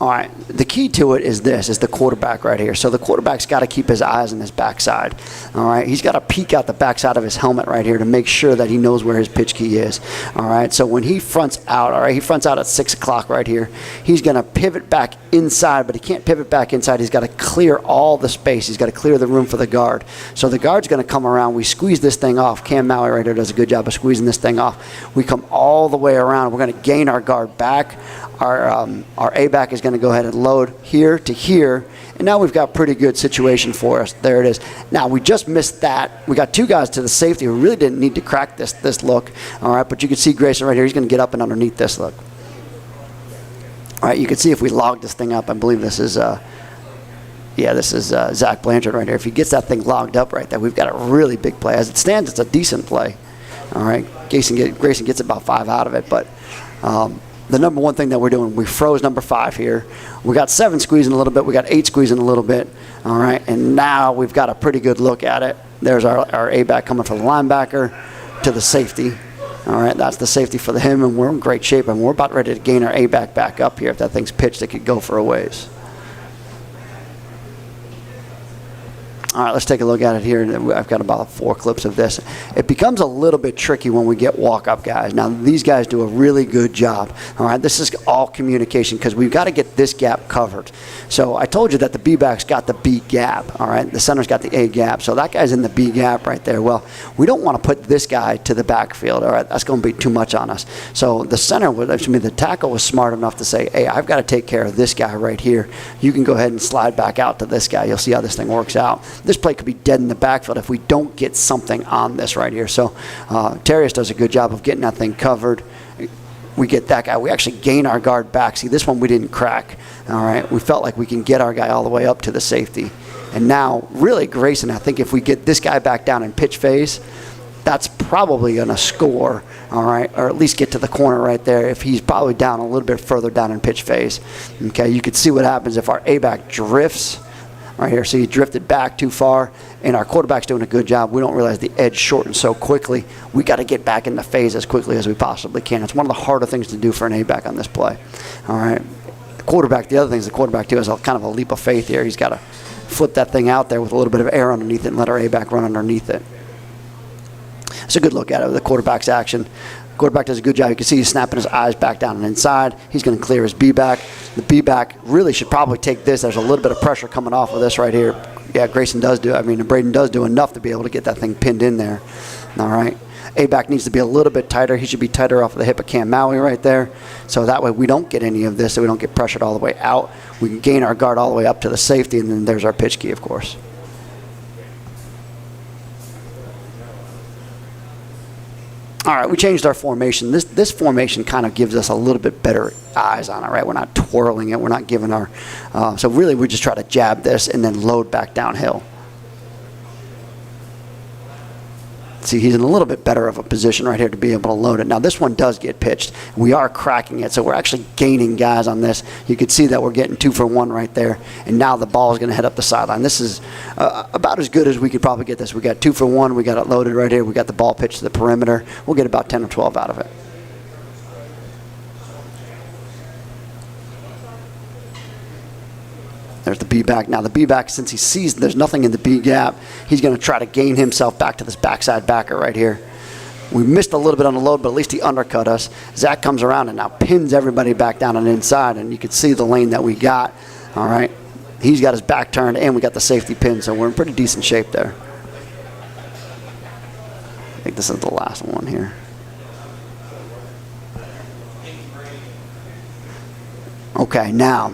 All right, the key to it is this, is the quarterback right here. So the quarterback's got to keep his eyes on his backside. All right, he's got to peek out the backside of his helmet right here to make sure that he knows where his pitch key is. All right, so when he fronts out, all right, he fronts out at 6 o'clock right here. He's going to pivot back inside, but he can't pivot back inside. He's got to clear all the space. He's got to clear the room for the guard. So the guard's going to come around. We squeeze this thing off. Cam Maui right here does a good job of squeezing this thing off. We come all the way around. We're going to gain our guard back. Our A-back is going to go ahead and load here to here, and now we've got a pretty good situation for us. There it is. Now, we just missed that. We got 2 guys to the safety who really didn't need to crack this look, all right, but you can see Grayson right here. He's going to get up and underneath this look. All right, you can see if we log this thing up, I believe this is Zach Blanchard right here. If he gets that thing logged up right there, we've got a really big play. As it stands, it's a decent play. All right, Grayson gets about 5 out of it, but the number one thing that we're doing, we froze number 5 here. We got 7 squeezing a little bit. We got 8 squeezing a little bit. All right, and now we've got a pretty good look at it. There's our A-back coming from the linebacker to the safety. All right, that's the safety for him, and we're in great shape. And we're about ready to gain our A-back back up here. If that thing's pitched, it could go for a ways. All right, let's take a look at it here. I've got about 4 clips of this. It becomes a little bit tricky when we get walk-up guys. Now, these guys do a really good job. All right, this is all communication because we've got to get this gap covered. So I told you that the B-back's got the B gap. All right, the center's got the A gap. So that guy's in the B gap right there. Well, we don't want to put this guy to the backfield. All right, that's going to be too much on us. So the tackle was smart enough to say, hey, I've got to take care of this guy right here. You can go ahead and slide back out to this guy. You'll see how this thing works out. This play could be dead in the backfield if we don't get something on this right here. So Terrius does a good job of getting that thing covered. We get that guy. We actually gain our guard back. See, this one we didn't crack. All right, we felt like we can get our guy all the way up to the safety. And now, really, Grayson, I think if we get this guy back down in pitch phase, that's probably going to score, all right, or at least get to the corner right there if he's probably down a little bit further down in pitch phase. Okay, you can see what happens if our A-back drifts. Right here, so he drifted back too far, and our quarterback's doing a good job. We don't realize the edge shortened so quickly. We got to get back in the phase as quickly as we possibly can. It's one of the harder things to do for an A-back on this play. All right, the other thing is the quarterback too has kind of a leap of faith here. He's got to flip that thing out there with a little bit of air underneath it and let our A-back run underneath it. It's a good look at it, the quarterback's action. Quarterback does a good job. You can see he's snapping his eyes back down and inside. He's going to clear his B-back. The B-back really should probably take this. There's a little bit of pressure coming off of this right here. Yeah, Braden does do enough to be able to get that thing pinned in there. All right. A-back needs to be a little bit tighter. He should be tighter off of the hip of Cam Maui right there. So that way we don't get any of this, so we don't get pressured all the way out. We can gain our guard all the way up to the safety, and then there's our pitch key, of course. All right, we changed our formation. This formation kind of gives us a little bit better eyes on it, right? We're not twirling it. We're not giving our so really we just try to jab this and then load back downhill. See, he's in a little bit better of a position right here to be able to load it. Now, this one does get pitched. We are cracking it, so we're actually gaining guys on this. You can see that we're getting 2 for 1 right there, and now the ball is going to head up the sideline. This is about as good as we could probably get this. We got 2 for 1. We got it loaded right here. We got the ball pitched to the perimeter. We'll get about 10 or 12 out of it. There's the B-back. Now the B-back, since he sees there's nothing in the B gap, he's going to try to gain himself back to this backside backer right here. We missed a little bit on the load, but at least he undercut us. Zach comes around and now pins everybody back down on the inside, and you can see the lane that we got. All right. he's got his back turned, and we got the safety pin, so we're in pretty decent shape there. I think this is the last one here. Okay, now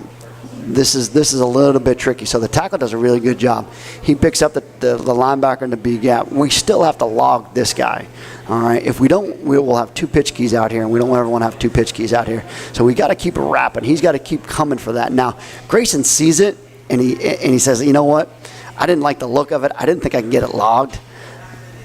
this is a little bit tricky. So the tackle does a really good job. He picks up the linebacker in the B gap. We still have to log this guy. All right. If we don't, we will have 2 pitch keys out here, and we don't ever want to have 2 pitch keys out here. So we got to keep rapping. He's got to keep coming for that. Now Grayson sees it, and he says, you know what? I didn't like the look of it. I didn't think I can get it logged.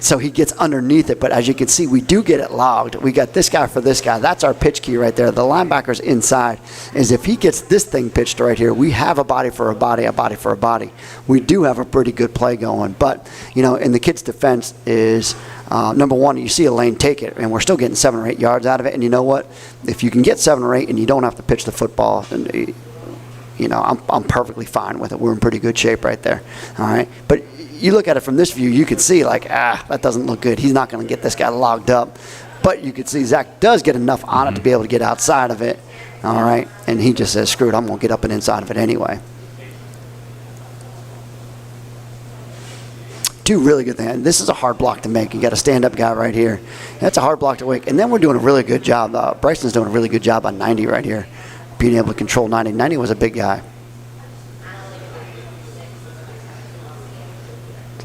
So he gets underneath it, but as you can see, we do get it logged. We got this guy for this guy. That's our pitch key right there. The linebacker's inside. Is if he gets this thing pitched right here, we have a body for a body, a body for a body. We do have a pretty good play going. But, in the kid's defense is, number one, you see a lane, take it, and we're still getting 7 or 8 yards out of it. And you know what? If you can get 7 or 8 and you don't have to pitch the football, then, I'm perfectly fine with it. We're in pretty good shape right there. All right? But you look at it from this view, you can see that doesn't look good. He's not going to get this guy logged up. But you can see Zach does get enough on it to be able to get outside of it. All right. And he just says, screw it, I'm going to get up and inside of it anyway. 2 really good things. This is a hard block to make. You got a stand-up guy right here. That's a hard block to make. And then we're doing a really good job. Bryson's doing a really good job on 90 right here, being able to control 90. 90 was a big guy.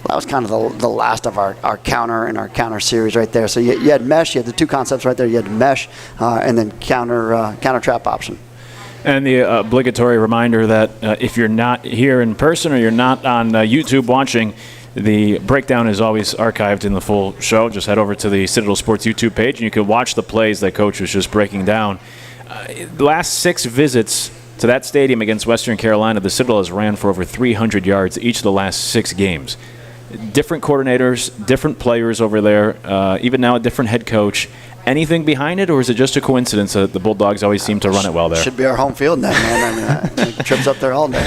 That was kind of the last of our counter and our counter series right there. So you had mesh, you had the 2 concepts right there. You had mesh and then counter trap option. And the obligatory reminder that if you're not here in person or you're not on YouTube watching, the breakdown is always archived in the full show. Just head over to the Citadel Sports YouTube page and you can watch the plays that Coach was just breaking down. The last 6 visits to that stadium against Western Carolina, the Citadel has ran for over 300 yards each of the last 6 games. Different coordinators, different players over there, even now a different head coach. Anything behind it, or is it just a coincidence that the Bulldogs always seem to run it well there? Should be our home field then, man. I mean, trips up there all day.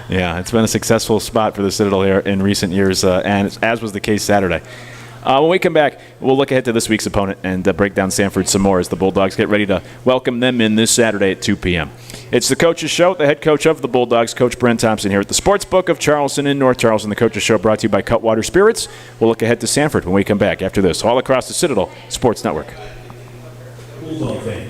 Yeah, it's been a successful spot for the Citadel here in recent years, and as was the case Saturday. When we come back, we'll look ahead to this week's opponent and break down Sanford some more as the Bulldogs get ready to welcome them in this Saturday at 2 p.m. It's the Coach's Show, the head coach of the Bulldogs, Coach Brent Thompson, here at the Sportsbook of Charleston in North Charleston. The Coach's Show brought to you by Cutwater Spirits. We'll look ahead to Sanford when we come back after this, all across the Citadel Sports Network. Bulldog fan.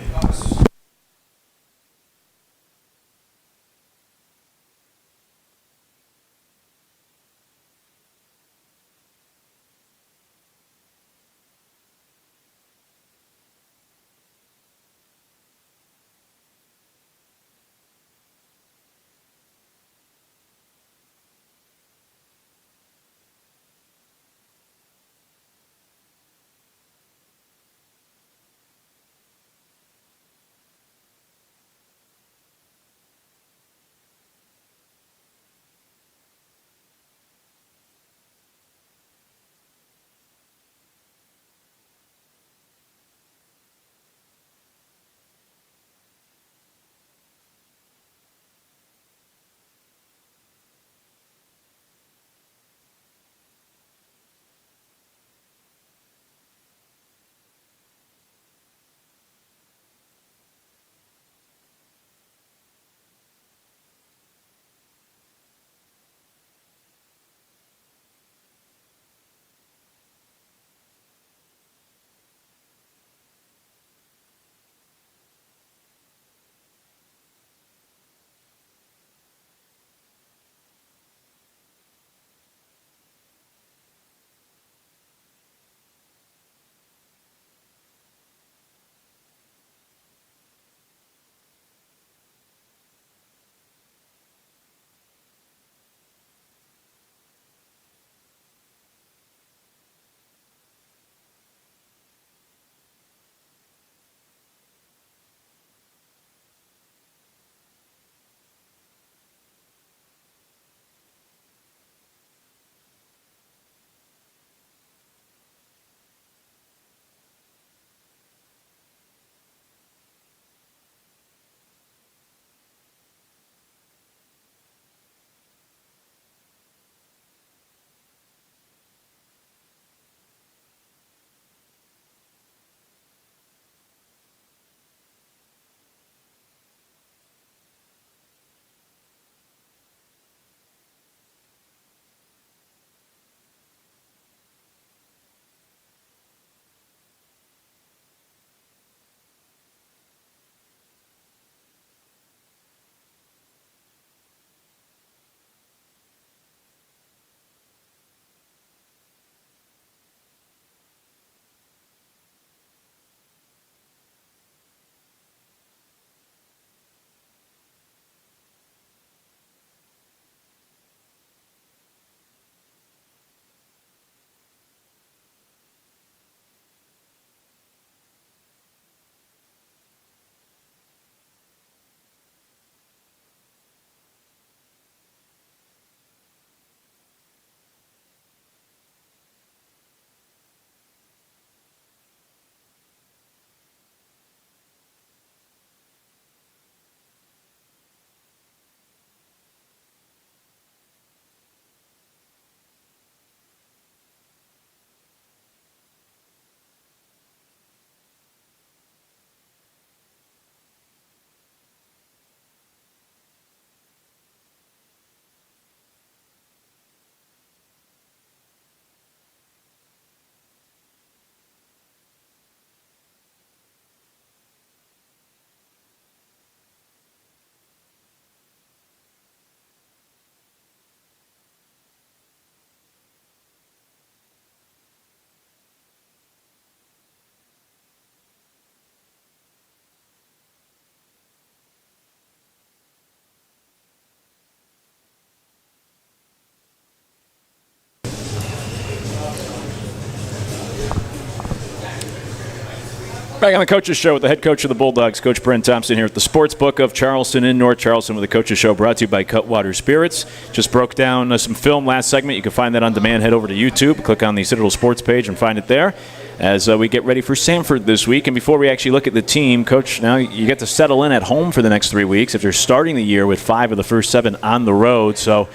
Back on the Coaches Show with the head coach of the Bulldogs, Coach Brent Thompson, here at the Sportsbook of Charleston in North Charleston with the Coaches Show, brought to you by Cutwater Spirits. Just broke down some film last segment. You can find that on demand. Head over to YouTube, click on the Citadel Sports page, and find it there as we get ready for Samford this week. And before we actually look at the team, Coach, now you get to settle in at home for the next 3 weeks after starting the year with 5 of the first 7 on the road. So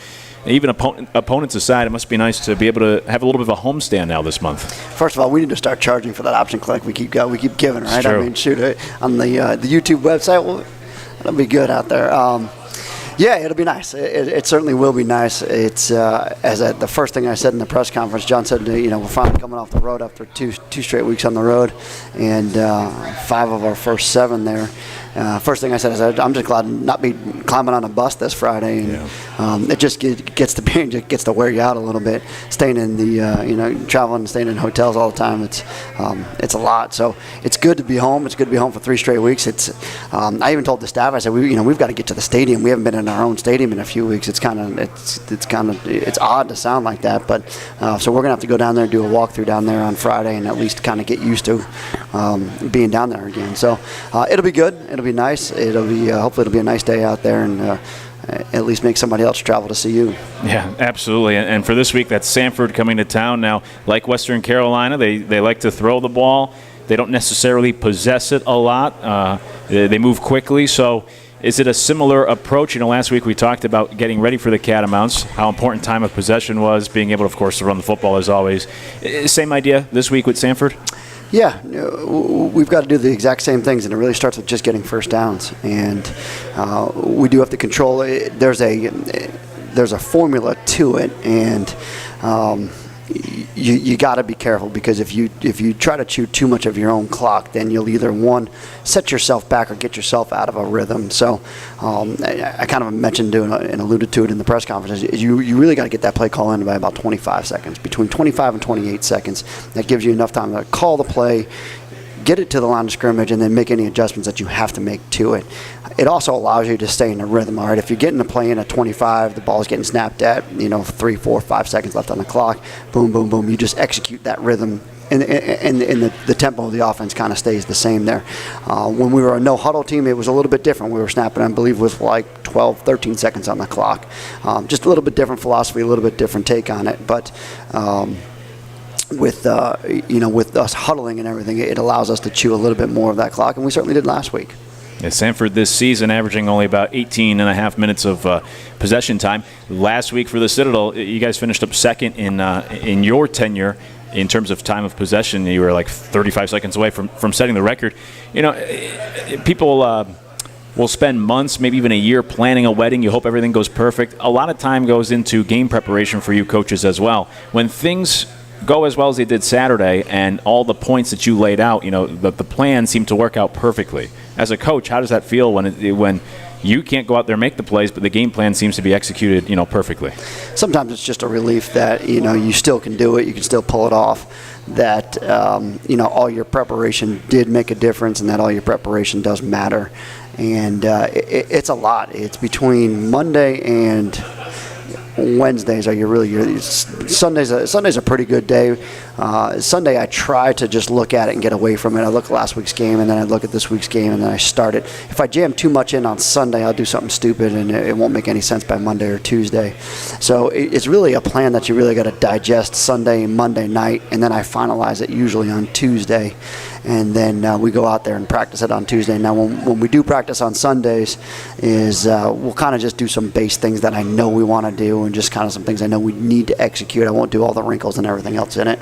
even opponents aside, it must be nice to be able to have a little bit of a homestand now this month. First of all, we need to start charging for that option click we keep giving, right? True. I mean, shoot, on the YouTube website, well, that'll be good out there. Yeah, it'll be nice. It certainly will be nice. It's the first thing I said in the press conference. John said, we're finally coming off the road after two straight weeks on the road, and 5 of our first 7 there. First thing I said is I'm just glad to not be climbing on a bus this Friday. And, it just gets to wear you out a little bit. Staying in the traveling and staying in hotels all the time. It's a lot. So it's good to be home. It's good to be home for 3 straight weeks. I even told the staff, I said we've got to get to the stadium. We haven't been in our own stadium in a few weeks. It's odd to sound like that, but so we're gonna have to go down there and do a walkthrough down there on Friday and at least kind of get used to being down there again. So it'll be good. It'll be nice. It'll be hopefully it'll be a nice day out there and at least make somebody else travel to see you. Yeah, absolutely. And for this week, that's Samford coming to town. Now, like Western Carolina, they like to throw the ball. They don't necessarily possess it a lot. They move quickly. So is it a similar approach? Last week we talked about getting ready for the Catamounts, how important time of possession was, being able, of course, to run the football as always. Same idea this week with Samford? Yeah, we've got to do the exact same things, and it really starts with just getting first downs. And we do have to control it. There's a formula to it, and you got to be careful, because if you try to chew too much of your own clock, then you'll either, one, set yourself back or get yourself out of a rhythm. So I kind of mentioned and alluded to it in the press conference. You really got to get that play call in by about 25 seconds, between 25 and 28 seconds. That gives you enough time to call the play, get it to the line of scrimmage, and then make any adjustments that you have to make to it. It also allows you to stay in a rhythm. All right, if you're getting the play in at 25, the ball's getting snapped at 3, 4, 5 seconds left on the clock. Boom, boom, boom. You just execute that rhythm, and the tempo of the offense kind of stays the same there. When we were a no huddle team, it was a little bit different. We were snapping, I believe, with like 12, 13 seconds on the clock. Just a little bit different philosophy, a little bit different take on it, but. With us huddling and everything, it allows us to chew a little bit more of that clock, and we certainly did last week. Yeah, Samford this season averaging only about 18 and a half minutes of possession time. Last week for the Citadel, you guys finished up second in your tenure in terms of time of possession. You were like 35 seconds away from setting the record. People will spend months, maybe even a year, planning a wedding. You hope everything goes perfect. A lot of time goes into game preparation for you coaches as well. When things go as well as they did Saturday, and all the points that you laid out, the plan seemed to work out perfectly. As a coach, how does that feel when you can't go out there and make the plays, but the game plan seems to be executed, perfectly? Sometimes it's just a relief that, you still can do it, you can still pull it off, that, all your preparation did make a difference, and that all your preparation does matter. And it's a lot. It's between Monday and Wednesdays are Sunday's a pretty good day. Sunday I try to just look at it and get away from it. I look at last week's game, and then I look at this week's game, and then I start it. If I jam too much in on Sunday, I'll do something stupid, and it won't make any sense by Monday or Tuesday. So it's really a plan that you really got to digest Sunday and Monday night, and then I finalize it usually on Tuesday. And then we go out there and practice it on Tuesday. Now, when we do practice on Sundays, we'll kind of just do some base things that I know we want to do, and just kind of some things I know we need to execute. I won't do all the wrinkles and everything else in it.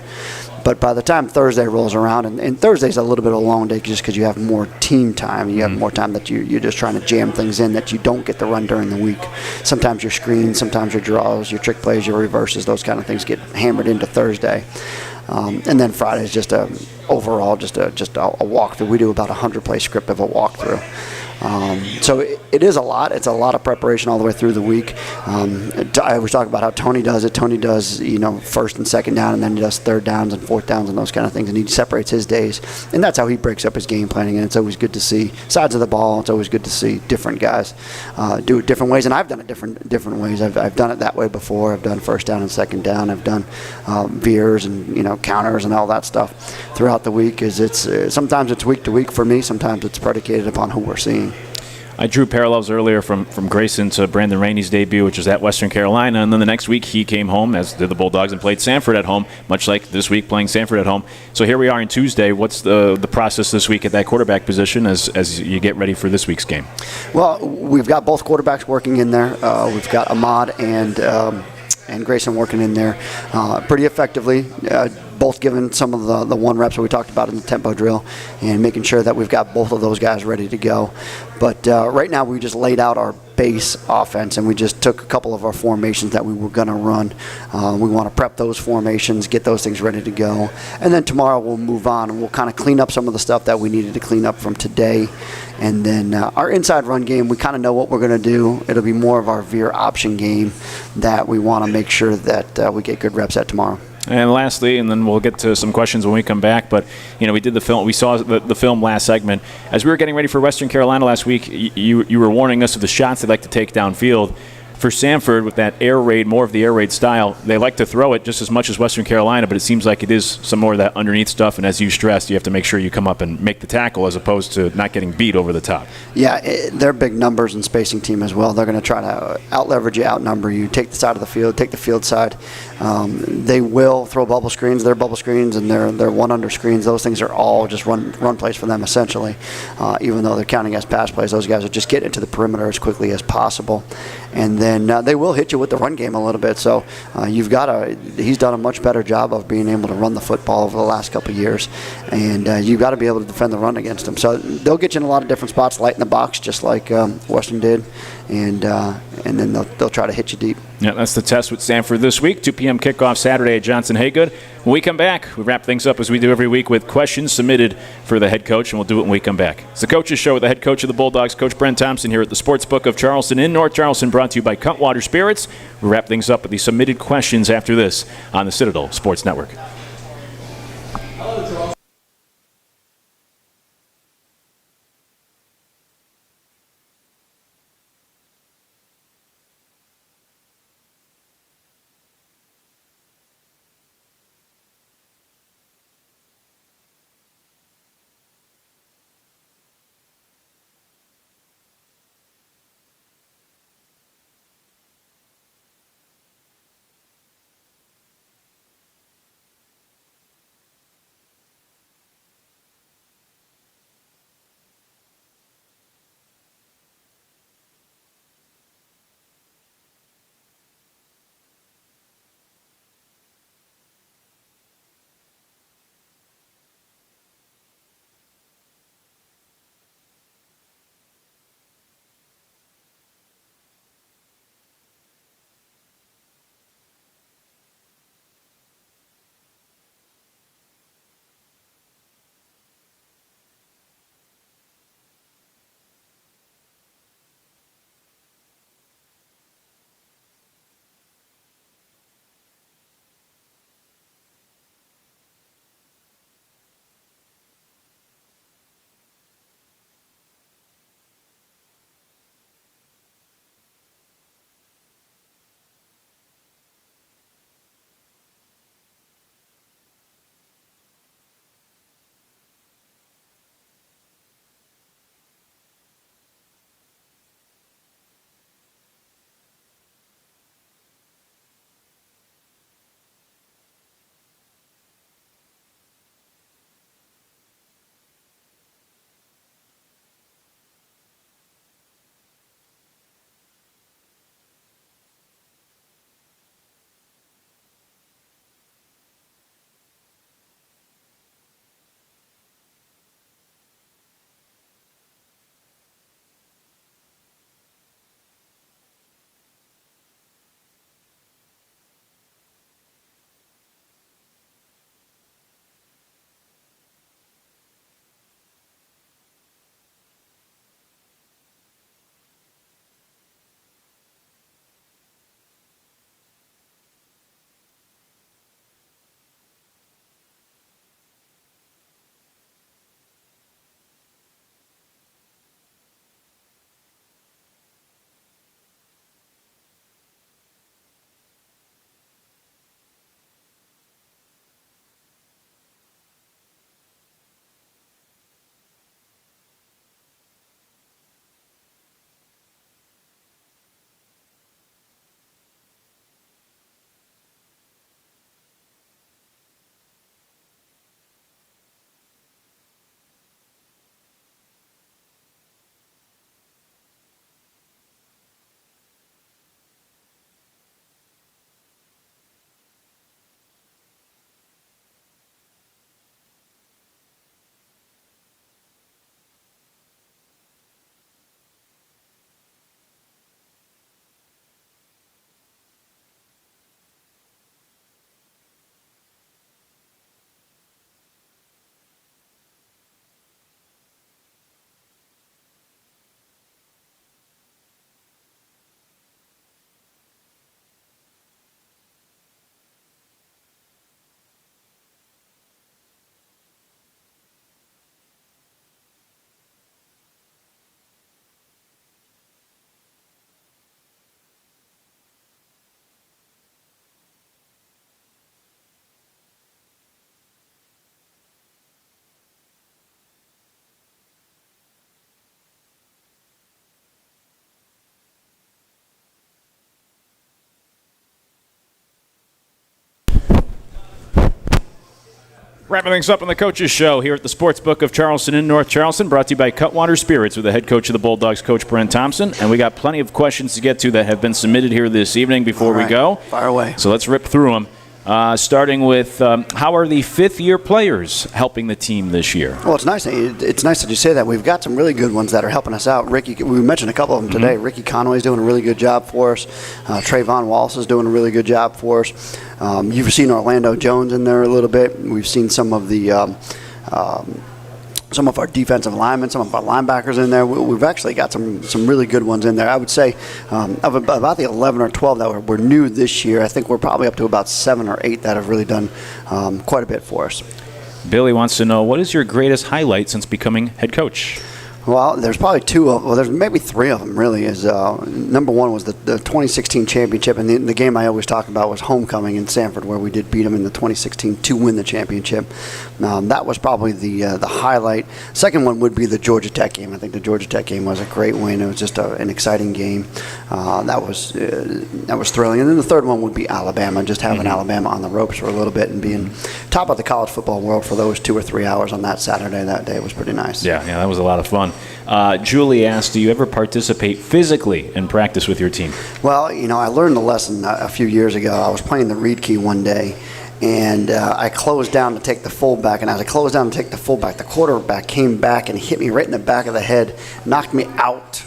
But by the time Thursday rolls around, and Thursday's a little bit of a long day just because you have more team time. You have more time that you're just trying to jam things in that you don't get to run during the week. Sometimes your screens, sometimes your draws, your trick plays, your reverses, those kind of things get hammered into Thursday. And then Friday's just overall just a walkthrough. We do about 100 play script of a walkthrough. So it is a lot. It's a lot of preparation all the way through the week. I always talk about how Tony does it. Tony does, first and second down, and then he does third downs and fourth downs and those kind of things, and he separates his days. And that's how he breaks up his game planning, and it's always good to see sides of the ball. It's always good to see different guys do it different ways, and I've done it different ways. I've done it that way before. I've done first down and second down. I've done veers and counters and all that stuff throughout the week. Sometimes it's week to week for me. Sometimes it's predicated upon who we're seeing. I drew parallels earlier from Grayson to Brandon Rainey's debut, which was at Western Carolina, and then the next week he came home, as did the Bulldogs, and played Sanford at home, much like this week playing Sanford at home. So here we are on Tuesday. What's the process this week at that quarterback position as you get ready for this week's game? Well, we've got both quarterbacks working in there. We've got Ahmad and Grayson working in there pretty effectively. Both given some of the one reps that we talked about in the tempo drill and making sure that we've got both of those guys ready to go. But right now we just laid out our base offense, and we just took a couple of our formations that we were going to run. We want to prep those formations, get those things ready to go. And then tomorrow we'll move on, and we'll kind of clean up some of the stuff that we needed to clean up from today. And then our inside run game, we kind of know what we're going to do. It'll be more of our veer option game that we want to make sure that we get good reps at tomorrow. And lastly, and then we'll get to some questions when we come back, but we did the film. We saw the film last segment. As we were getting ready for Western Carolina last week, you were warning us of the shots they like to take downfield. For Sanford, with that air raid, more of the air raid style, they like to throw it just as much as Western Carolina, but it seems like it is some more of that underneath stuff, and as you stressed, you have to make sure you come up and make the tackle as opposed to not getting beat over the top. Yeah, they're big numbers and spacing team as well. They're going to try to out-leverage you, outnumber you, take the side of the field, take the field side. They will throw bubble screens. They're bubble screens, and they're one-under screens. Those things are all just run plays for them, essentially. Even though they're counting as pass plays, those guys will just get into the perimeter as quickly as possible. And then they will hit you with the run game a little bit. So he's done a much better job of being able to run the football over the last couple of years. And you've got to be able to defend the run against them. So they'll get you in a lot of different spots, light in the box, just like Western did. And then they'll try to hit you deep. Yeah, that's the test with Sanford this week. 2 p.m. kickoff Saturday at Johnson Haygood. When we come back, we wrap things up as we do every week with questions submitted for the head coach, and we'll do it when we come back. It's the Coaches Show with the head coach of the Bulldogs, Coach Brent Thompson, here at the Sportsbook of Charleston in North Charleston, brought to you by Cutwater Spirits. We wrap things up with the submitted questions after this on the Citadel Sports Network. Wrapping things up on the Coaches Show here at the Sportsbook of Charleston in North Charleston, brought to you by Cutwater Spirits with the head coach of the Bulldogs, Coach Brent Thompson. And we got plenty of questions to get to that have been submitted here this evening before we go. Fire away. So let's rip through them. Starting with how are the fifth-year players helping the team this year? Well, it's nice. It's nice that you say that. We've got some really good ones that are helping us out. Ricky, we mentioned a couple of them today. Ricky Conway's doing a really good job for us. Trayvon Wallace is doing a really good job for us. You've seen Orlando Jones in there a little bit. We've seen some of the some of our defensive linemen, some of our linebackers in there. We've actually got some really good ones in there. I would say of about the 11 or 12 that were new this year, I think we're probably up to about 7 or 8 that have really done quite a bit for us. Billy wants to know, what is your greatest highlight since becoming head coach? Well, there's probably there's maybe 3 of them, really. Number one was the 2016 championship, and the game I always talk about was homecoming in Sanford, where we did beat them in the 2016 to win the championship. That was probably the highlight. Second one would be the Georgia Tech game. I think the Georgia Tech game was a great win. It was just an exciting game. That was thrilling. And then the third one would be Alabama, just having Alabama on the ropes for a little bit and being top of the college football world for those 2 or 3 hours on that Saturday. That day was pretty nice. Yeah, that was a lot of fun. Julie asked, do you ever participate physically in practice with your team? Well, I learned the lesson a few years ago. I was playing the reed key one day, and I closed down to take the fullback. And as I closed down to take the fullback, the quarterback came back and hit me right in the back of the head, knocked me out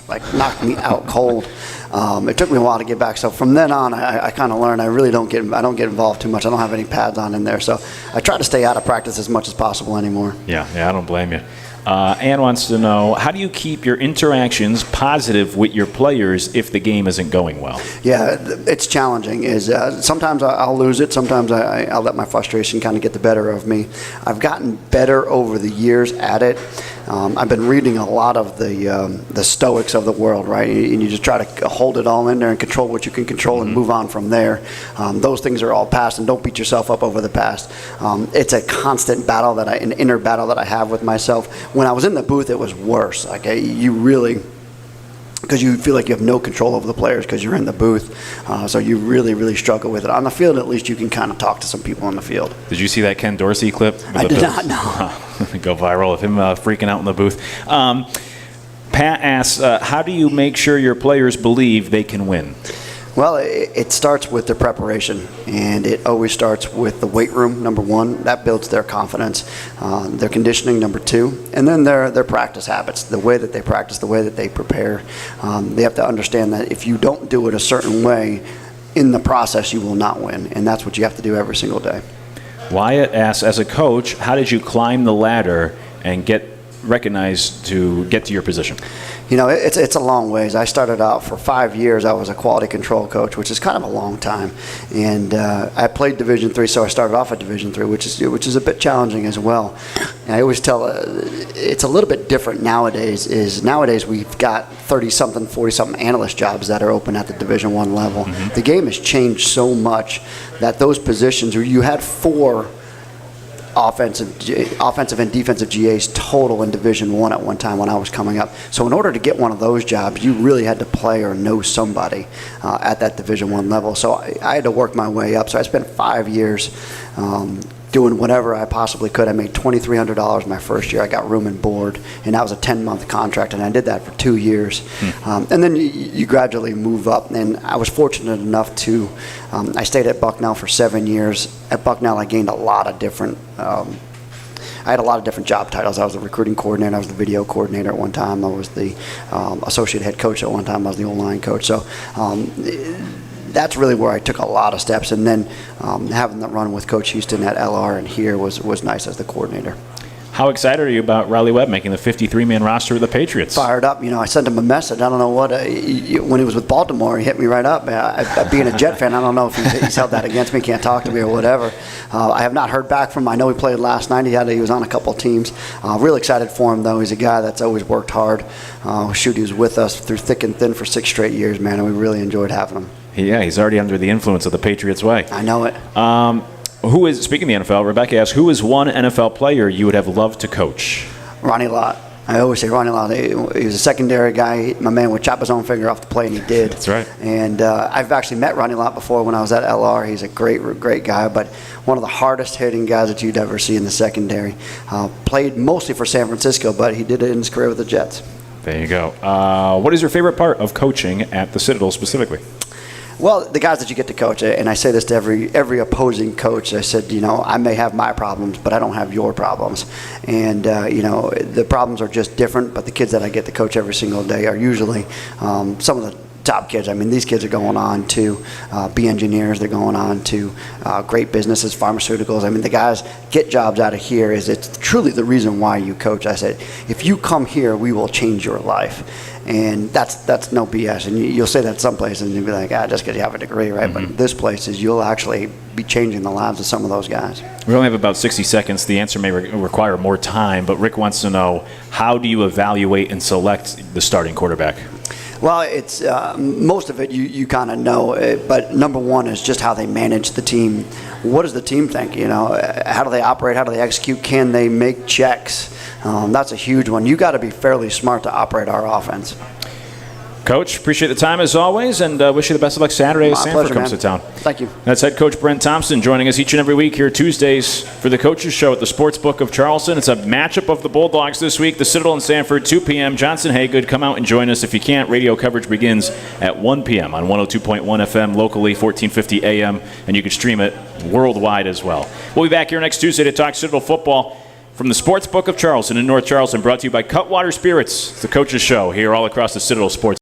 cold. It took me a while to get back. So from then on, I kind of learned I really don't get involved too much. I don't have any pads on in there. So I try to stay out of practice as much as possible anymore. Yeah, I don't blame you. Ann wants to know, how do you keep your interactions positive with your players if the game isn't going well? Yeah, it's challenging. Sometimes I'll lose it. Sometimes I'll let my frustration kind of get the better of me. I've gotten better over the years at it. I've been reading a lot of the Stoics of the world, right? And you just try to hold it all in there and control what you can control and move on from there. Those things are all past, and don't beat yourself up over the past. It's a constant battle an inner battle that I have with myself. When I was in the booth, it was worse. Because you feel like you have no control over the players because you're in the booth. So you really, really struggle with it. On the field, at least you can kind of talk to some people on the field. Did you see that Ken Dorsey clip? I did not know. Go viral of him freaking out in the booth. Pat asks, how do you make sure your players believe they can win? Well, it starts with their preparation, and it always starts with the weight room, number one. That builds their confidence. Their conditioning, number 2. And then their practice habits, the way that they practice, the way that they prepare. They have to understand that if you don't do it a certain way, in the process you will not win, and that's what you have to do every single day. Wyatt asks, as a coach, how did you climb the ladder and get recognized to get to your position? It's a long ways. I started out for 5 years. I was a quality control coach, which is kind of a long time, and I played Division III, so I started off at Division III, which is a bit challenging as well. And I always tell it's a little bit different nowadays. Nowadays we've got 30-something, 40-something analyst jobs that are open at the Division I level. The game has changed so much that those positions where you had 4 offensive and defensive GAs total in Division I at one time when I was coming up. So in order to get one of those jobs, you really had to play or know somebody at that Division I level. So I had to work my way up. So I spent 5 years doing whatever I possibly could. I made $2,300 my first year. I got room and board, and that was a 10-month contract, and I did that for 2 years. And then you gradually move up, and I was fortunate enough to, I stayed at Bucknell for 7 years. At Bucknell, I gained a lot of different, I had a lot of different job titles. I was the recruiting coordinator. I was the video coordinator at one time. I was the associate head coach at one time. I was the O-line coach. So that's really where I took a lot of steps. And then having the run with Coach Houston at LR and here was nice as the coordinator. How excited are you about Riley Webb making the 53-man roster of the Patriots? Fired up. I sent him a message. I don't know what. When he was with Baltimore, he hit me right up. Being a Jet fan, I don't know if he's held that against me, can't talk to me or whatever. I have not heard back from him. I know he played last night. He was on a couple teams. Real excited for him, though. He's a guy that's always worked hard. He was with us through thick and thin for 6 straight years, man, and we really enjoyed having him. Yeah, he's already under the influence of the Patriots way. I know it. Speaking of the NFL, Rebecca asks, who is one NFL player you would have loved to coach? Ronnie Lott. I always say Ronnie Lott, he was a secondary guy. My man would chop his own finger off the play, and he did. That's right. And I've actually met Ronnie Lott before when I was at LR. He's a great guy, but one of the hardest hitting guys that you'd ever see in the secondary. Played mostly for San Francisco, but he did it in his career with the Jets. There you go. What is your favorite part of coaching at the Citadel specifically? Well, the guys that you get to coach, and I say this to every opposing coach, I said, I may have my problems, but I don't have your problems. And, the problems are just different, but the kids that I get to coach every single day are usually some of the top kids. I mean, these kids are going on to be engineers. They're going on to great businesses, pharmaceuticals. I mean, the guys get jobs out of here. It's truly the reason why you coach. I said, if you come here, we will change your life. And that's no BS. And you'll say that some places, and you'll be like, just because you have a degree, right? Mm-hmm. But this place is you'll actually be changing the lives of some of those guys. We only have about 60 seconds. The answer may require more time, but Rick wants to know, how do you evaluate and select the starting quarterback? Well, it's most of it you kind of know, but number one is just how they manage the team. What does the team think? How do they operate? How do they execute? Can they make checks? That's a huge one. You got to be fairly smart to operate our offense. Coach, appreciate the time as always, and wish you the best of luck Saturday as Sanford pleasure, comes man. to town. Thank you. That's head coach Brent Thompson joining us each and every week here Tuesdays for the Coaches Show at the Sportsbook of Charleston. It's a matchup of the Bulldogs this week, the Citadel and Sanford, 2 p.m. Johnson Haygood, come out and join us. If you can't, radio coverage begins at 1 p.m. on 102.1 FM, locally 1450 AM, and you can stream it worldwide as well. We'll be back here next Tuesday to talk Citadel football from the Sportsbook of Charleston in North Charleston, brought to you by Cutwater Spirits. It's the Coaches Show here all across the Citadel Sports.